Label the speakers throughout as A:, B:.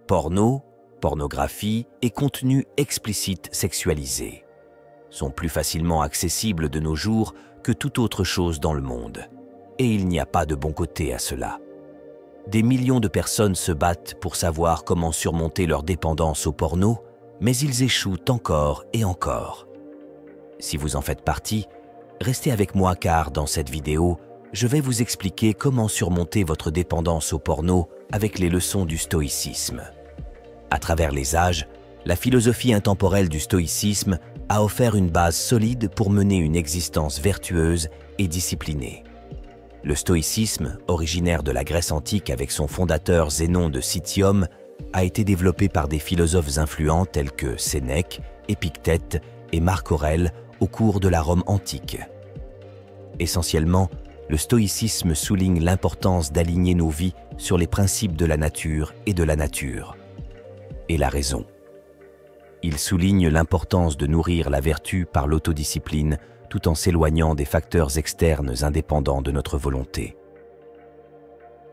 A: Porno, pornographie et contenus explicites sexualisés sont plus facilement accessibles de nos jours que toute autre chose dans le monde. Et il n'y a pas de bon côté à cela. Des millions de personnes se battent pour savoir comment surmonter leur dépendance au porno, mais ils échouent encore et encore. Si vous en faites partie, restez avec moi car dans cette vidéo, je vais vous expliquer comment surmonter votre dépendance au porno avec les leçons du stoïcisme. À travers les âges, la philosophie intemporelle du stoïcisme a offert une base solide pour mener une existence vertueuse et disciplinée. Le stoïcisme, originaire de la Grèce antique avec son fondateur Zénon de Citium, a été développé par des philosophes influents tels que Sénèque, Épictète et Marc Aurèle au cours de la Rome antique. Essentiellement, le stoïcisme souligne l'importance d'aligner nos vies sur les principes de la nature et de la nature. Et la raison. Il souligne l'importance de nourrir la vertu par l'autodiscipline tout en s'éloignant des facteurs externes indépendants de notre volonté.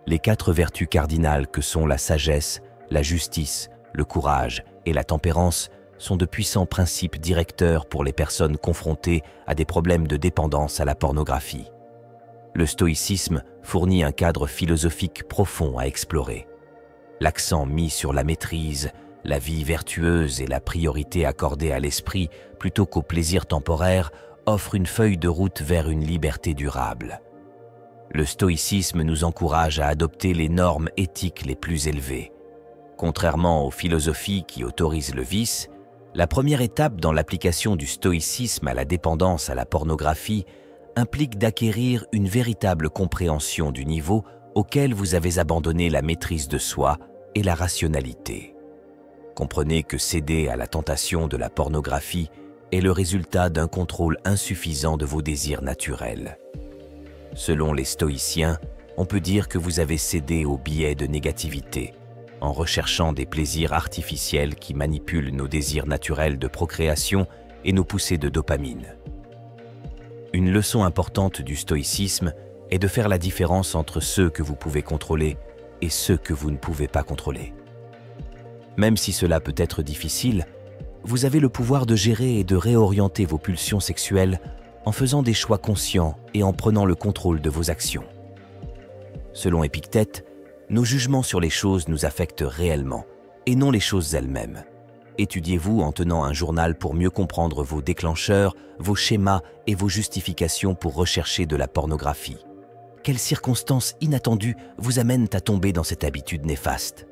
A: Les 4 vertus cardinales que sont la sagesse, la justice, le courage et la tempérance sont de puissants principes directeurs pour les personnes confrontées à des problèmes de dépendance à la pornographie. Le stoïcisme fournit un cadre philosophique profond à explorer. L'accent mis sur la maîtrise, la vie vertueuse et la priorité accordée à l'esprit plutôt qu'au plaisir temporaire offre une feuille de route vers une liberté durable. Le stoïcisme nous encourage à adopter les normes éthiques les plus élevées. Contrairement aux philosophies qui autorisent le vice, la première étape dans l'application du stoïcisme à la dépendance à la pornographie implique d'acquérir une véritable compréhension du niveau auquel vous avez abandonné la maîtrise de soi et la rationalité. Comprenez que céder à la tentation de la pornographie est le résultat d'un contrôle insuffisant de vos désirs naturels. Selon les stoïciens, on peut dire que vous avez cédé au biais de négativité, en recherchant des plaisirs artificiels qui manipulent nos désirs naturels de procréation et nos poussées de dopamine. Une leçon importante du stoïcisme est de faire la différence entre ceux que vous pouvez contrôler et ceux que vous ne pouvez pas contrôler. Même si cela peut être difficile, vous avez le pouvoir de gérer et de réorienter vos pulsions sexuelles en faisant des choix conscients et en prenant le contrôle de vos actions. Selon Épictète, nos jugements sur les choses nous affectent réellement et non les choses elles-mêmes. Étudiez-vous en tenant un journal pour mieux comprendre vos déclencheurs, vos schémas et vos justifications pour rechercher de la pornographie. Quelles circonstances inattendues vous amènent à tomber dans cette habitude néfaste?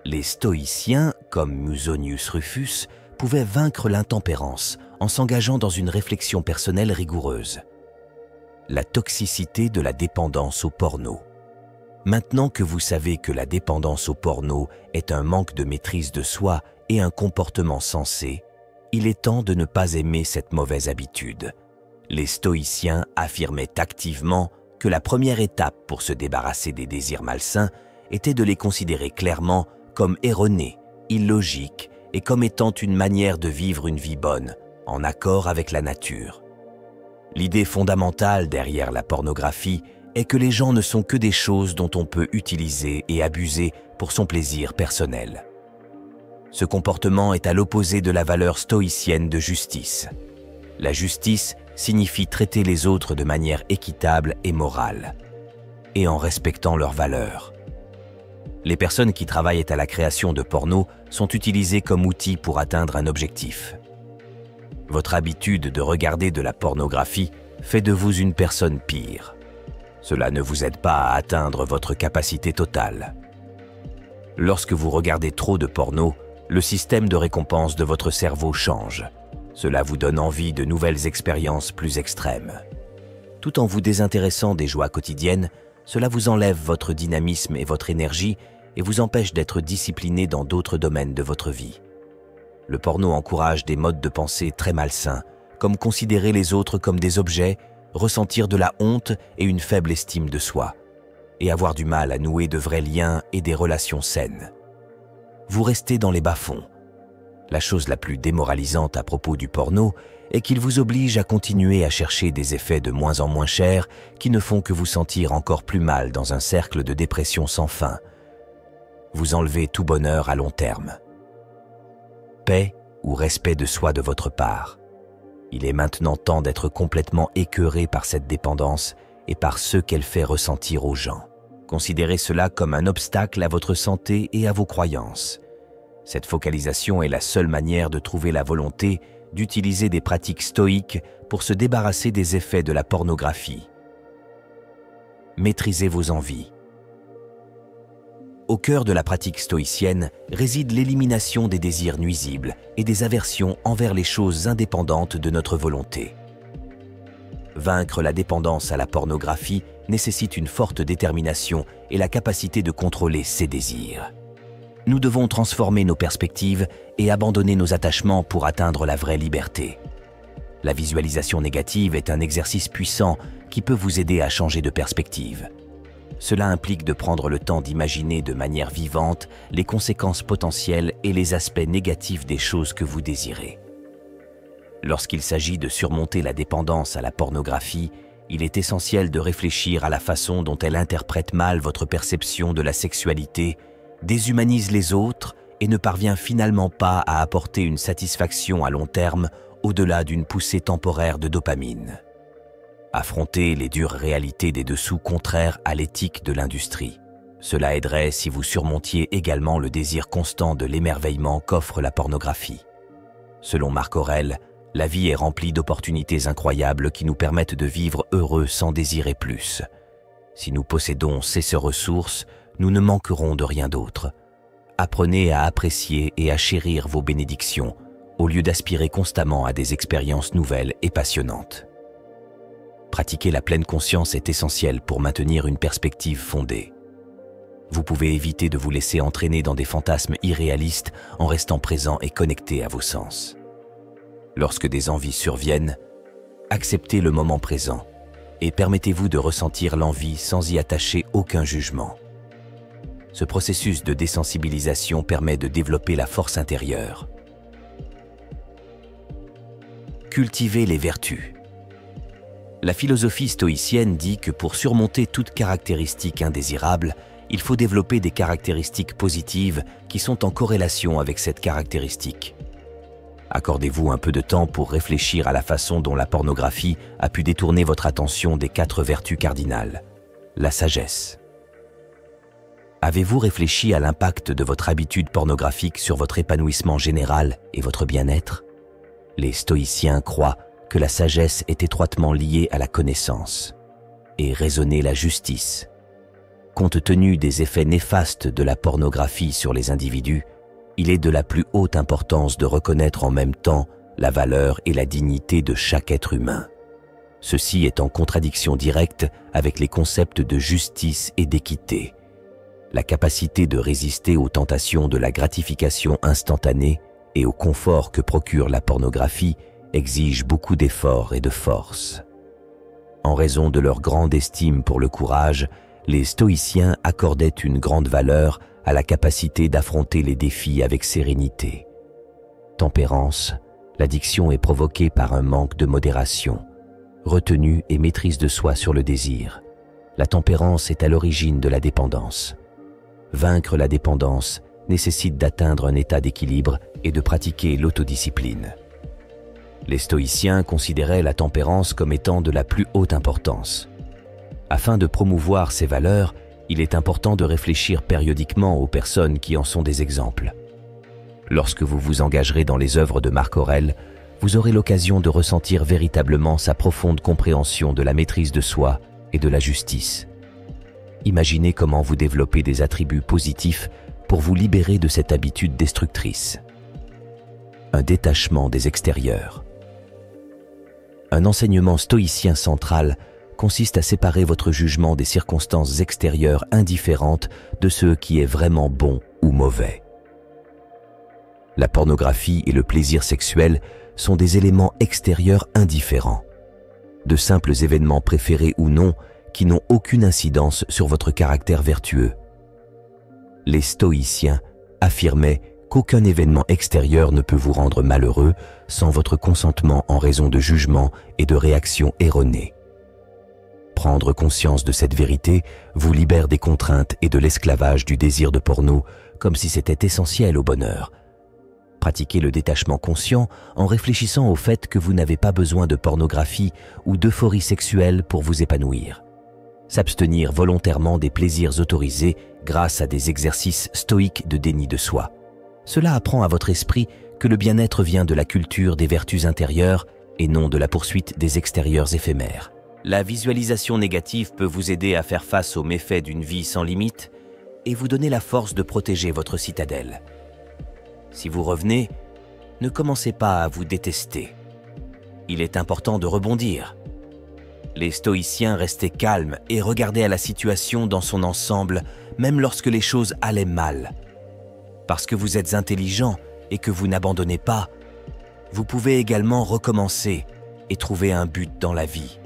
A: Les stoïciens, comme Musonius Rufus, pouvaient vaincre l'intempérance en s'engageant dans une réflexion personnelle rigoureuse. La toxicité de la dépendance au porno. Maintenant que vous savez que la dépendance au porno est un manque de maîtrise de soi et un comportement sensé, il est temps de ne pas aimer cette mauvaise habitude. Les stoïciens affirmaient activement que la première étape pour se débarrasser des désirs malsains était de les considérer clairement comme erronés, illogiques et comme étant une manière de vivre une vie bonne, en accord avec la nature. L'idée fondamentale derrière la pornographie est que les gens ne sont que des choses dont on peut utiliser et abuser pour son plaisir personnel. Ce comportement est à l'opposé de la valeur stoïcienne de justice. La justice signifie traiter les autres de manière équitable et morale, et en respectant leurs valeurs. Les personnes qui travaillent à la création de porno sont utilisées comme outils pour atteindre un objectif. Votre habitude de regarder de la pornographie fait de vous une personne pire. Cela ne vous aide pas à atteindre votre capacité totale. Lorsque vous regardez trop de porno, le système de récompense de votre cerveau change. Cela vous donne envie de nouvelles expériences plus extrêmes. Tout en vous désintéressant des joies quotidiennes, cela vous enlève votre dynamisme et votre énergie et vous empêche d'être discipliné dans d'autres domaines de votre vie. Le porno encourage des modes de pensée très malsains, comme considérer les autres comme des objets, ressentir de la honte et une faible estime de soi, et avoir du mal à nouer de vrais liens et des relations saines. Vous restez dans les bas-fonds. La chose la plus démoralisante à propos du porno est qu'il vous oblige à continuer à chercher des effets de moins en moins chers qui ne font que vous sentir encore plus mal dans un cercle de dépression sans fin. vous enlevez tout bonheur à long terme. Paix ou respect de soi de votre part. Il est maintenant temps d'être complètement écœuré par cette dépendance et par ce qu'elle fait ressentir aux gens. Considérez cela comme un obstacle à votre santé et à vos croyances. Cette focalisation est la seule manière de trouver la volonté d'utiliser des pratiques stoïques pour se débarrasser des effets de la pornographie. Maîtrisez vos envies. Au cœur de la pratique stoïcienne réside l'élimination des désirs nuisibles et des aversions envers les choses indépendantes de notre volonté. Vaincre la dépendance à la pornographie nécessite une forte détermination et la capacité de contrôler ses désirs. Nous devons transformer nos perspectives et abandonner nos attachements pour atteindre la vraie liberté. La visualisation négative est un exercice puissant qui peut vous aider à changer de perspective. Cela implique de prendre le temps d'imaginer de manière vivante les conséquences potentielles et les aspects négatifs des choses que vous désirez. Lorsqu'il s'agit de surmonter la dépendance à la pornographie, il est essentiel de réfléchir à la façon dont elle interprète mal votre perception de la sexualité, déshumanise les autres et ne parvient finalement pas à apporter une satisfaction à long terme au-delà d'une poussée temporaire de dopamine. Affrontez les dures réalités des dessous contraires à l'éthique de l'industrie. Cela aiderait si vous surmontiez également le désir constant de l'émerveillement qu'offre la pornographie. Selon Marc Aurèle, la vie est remplie d'opportunités incroyables qui nous permettent de vivre heureux sans désirer plus. Si nous possédons ces ressources, nous ne manquerons de rien d'autre. Apprenez à apprécier et à chérir vos bénédictions, au lieu d'aspirer constamment à des expériences nouvelles et passionnantes. Pratiquer la pleine conscience est essentiel pour maintenir une perspective fondée. Vous pouvez éviter de vous laisser entraîner dans des fantasmes irréalistes en restant présent et connecté à vos sens. Lorsque des envies surviennent, acceptez le moment présent et permettez-vous de ressentir l'envie sans y attacher aucun jugement. Ce processus de désensibilisation permet de développer la force intérieure. Cultivez les vertus. La philosophie stoïcienne dit que pour surmonter toute caractéristique indésirable, il faut développer des caractéristiques positives qui sont en corrélation avec cette caractéristique. Accordez-vous un peu de temps pour réfléchir à la façon dont la pornographie a pu détourner votre attention des 4 vertus cardinales. La sagesse. Avez-vous réfléchi à l'impact de votre habitude pornographique sur votre épanouissement général et votre bien-être? Les stoïciens croient que la sagesse est étroitement liée à la connaissance et raisonner la justice. Compte tenu des effets néfastes de la pornographie sur les individus, il est de la plus haute importance de reconnaître en même temps la valeur et la dignité de chaque être humain. Ceci est en contradiction directe avec les concepts de justice et d'équité. La capacité de résister aux tentations de la gratification instantanée et au confort que procure la pornographie exige beaucoup d'efforts et de force. En raison de leur grande estime pour le courage, les stoïciens accordaient une grande valeur à la capacité d'affronter les défis avec sérénité. Tempérance, l'addiction est provoquée par un manque de modération, retenue et maîtrise de soi sur le désir. La tempérance est à l'origine de la dépendance. Vaincre la dépendance nécessite d'atteindre un état d'équilibre et de pratiquer l'autodiscipline. Les stoïciens considéraient la tempérance comme étant de la plus haute importance. Afin de promouvoir ces valeurs, il est important de réfléchir périodiquement aux personnes qui en sont des exemples. Lorsque vous vous engagerez dans les œuvres de Marc Aurèle, vous aurez l'occasion de ressentir véritablement sa profonde compréhension de la maîtrise de soi et de la justice. Imaginez comment vous développez des attributs positifs pour vous libérer de cette habitude destructrice. Un détachement des extérieurs. Un enseignement stoïcien central consiste à séparer votre jugement des circonstances extérieures indifférentes de ce qui est vraiment bon ou mauvais. La pornographie et le plaisir sexuel sont des éléments extérieurs indifférents, de simples événements préférés ou non qui n'ont aucune incidence sur votre caractère vertueux. Les stoïciens affirmaient qu'aucun événement extérieur ne peut vous rendre malheureux sans votre consentement en raison de jugements et de réactions erronées. Prendre conscience de cette vérité vous libère des contraintes et de l'esclavage du désir de porno comme si c'était essentiel au bonheur. Pratiquez le détachement conscient en réfléchissant au fait que vous n'avez pas besoin de pornographie ou d'euphorie sexuelle pour vous épanouir. S'abstenir volontairement des plaisirs autorisés grâce à des exercices stoïques de déni de soi. Cela apprend à votre esprit que le bien-être vient de la culture des vertus intérieures et non de la poursuite des extérieurs éphémères. La visualisation négative peut vous aider à faire face aux méfaits d'une vie sans limite et vous donner la force de protéger votre citadelle. Si vous revenez, ne commencez pas à vous détester. Il est important de rebondir. Les stoïciens restaient calmes et regardaient à la situation dans son ensemble, même lorsque les choses allaient mal. Parce que vous êtes intelligent et que vous n'abandonnez pas, vous pouvez également recommencer et trouver un but dans la vie.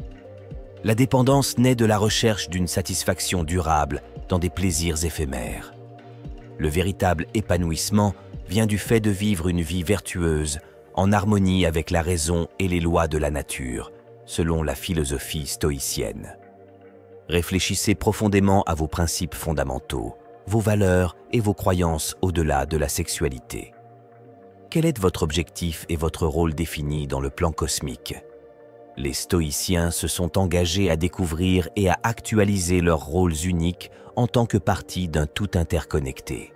A: La dépendance naît de la recherche d'une satisfaction durable dans des plaisirs éphémères. Le véritable épanouissement vient du fait de vivre une vie vertueuse, en harmonie avec la raison et les lois de la nature, selon la philosophie stoïcienne. Réfléchissez profondément à vos principes fondamentaux, vos valeurs et vos croyances au-delà de la sexualité. Quel est votre objectif et votre rôle défini dans le plan cosmique? Les stoïciens se sont engagés à découvrir et à actualiser leurs rôles uniques en tant que partie d'un tout interconnecté.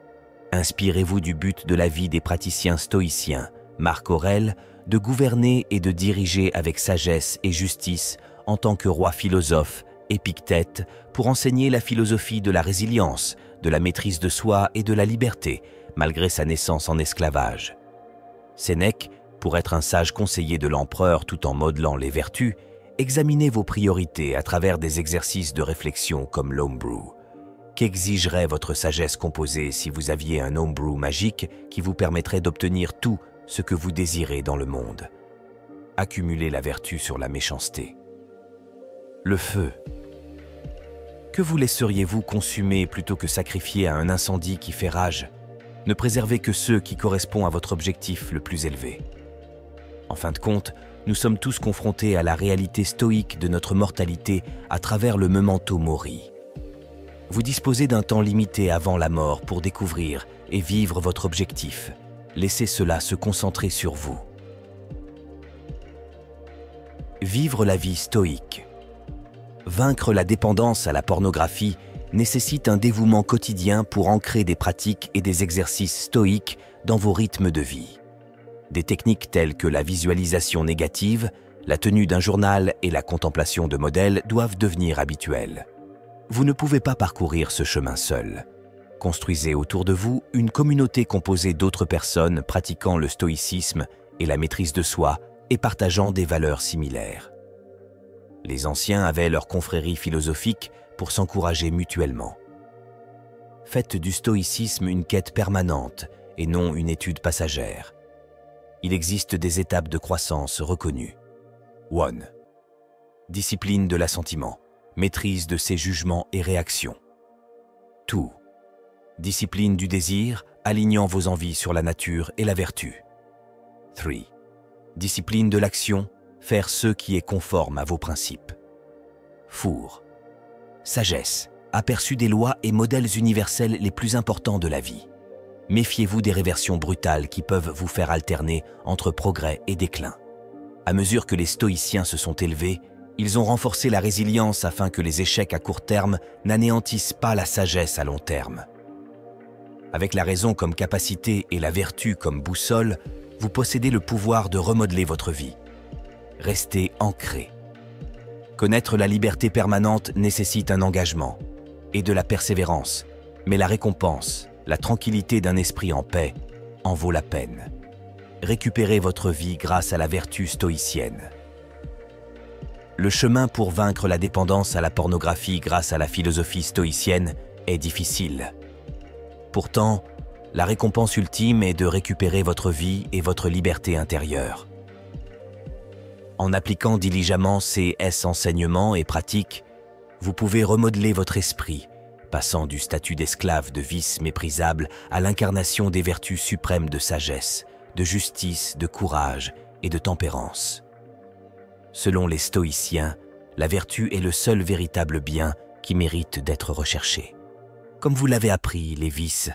A: Inspirez-vous du but de la vie des praticiens stoïciens, Marc Aurèle, de gouverner et de diriger avec sagesse et justice en tant que roi philosophe, Épictète, pour enseigner la philosophie de la résilience, de la maîtrise de soi et de la liberté, malgré sa naissance en esclavage. Sénèque, pour être un sage conseiller de l'empereur tout en modelant les vertus, examinez vos priorités à travers des exercices de réflexion comme l'homebrew. Qu'exigerait votre sagesse composée si vous aviez un homebrew magique qui vous permettrait d'obtenir tout ce que vous désirez dans le monde? Accumulez la vertu sur la méchanceté. Le feu. Que vous laisseriez-vous consumer plutôt que sacrifier à un incendie qui fait rage? Ne préservez que ceux qui correspondent à votre objectif le plus élevé. En fin de compte, nous sommes tous confrontés à la réalité stoïque de notre mortalité à travers le memento mori. Vous disposez d'un temps limité avant la mort pour découvrir et vivre votre objectif. Laissez cela se concentrer sur vous. Vivre la vie stoïque. Vaincre la dépendance à la pornographie nécessite un dévouement quotidien pour ancrer des pratiques et des exercices stoïques dans vos rythmes de vie. Des techniques telles que la visualisation négative, la tenue d'un journal et la contemplation de modèles doivent devenir habituelles. Vous ne pouvez pas parcourir ce chemin seul. Construisez autour de vous une communauté composée d'autres personnes pratiquant le stoïcisme et la maîtrise de soi et partageant des valeurs similaires. Les anciens avaient leur confrérie philosophique pour s'encourager mutuellement. Faites du stoïcisme une quête permanente et non une étude passagère. Il existe des étapes de croissance reconnues. 1. Discipline de l'assentiment, maîtrise de ses jugements et réactions. 2. Discipline du désir, alignant vos envies sur la nature et la vertu. 3. Discipline de l'action, faire ce qui est conforme à vos principes. 4. Sagesse, aperçu des lois et modèles universels les plus importants de la vie. Méfiez-vous des réversions brutales qui peuvent vous faire alterner entre progrès et déclin. À mesure que les stoïciens se sont élevés, ils ont renforcé la résilience afin que les échecs à court terme n'anéantissent pas la sagesse à long terme. Avec la raison comme capacité et la vertu comme boussole, vous possédez le pouvoir de remodeler votre vie. Restez ancré. Connaître la liberté permanente nécessite un engagement et de la persévérance, mais la récompense, la tranquillité d'un esprit en paix, en vaut la peine. Récupérez votre vie grâce à la vertu stoïcienne. Le chemin pour vaincre la dépendance à la pornographie grâce à la philosophie stoïcienne est difficile. Pourtant, la récompense ultime est de récupérer votre vie et votre liberté intérieure. En appliquant diligemment ces enseignements et pratiques, vous pouvez remodeler votre esprit, passant du statut d'esclave de vices méprisables à l'incarnation des vertus suprêmes de sagesse, de justice, de courage et de tempérance. Selon les stoïciens, la vertu est le seul véritable bien qui mérite d'être recherché. Comme vous l'avez appris, les vices,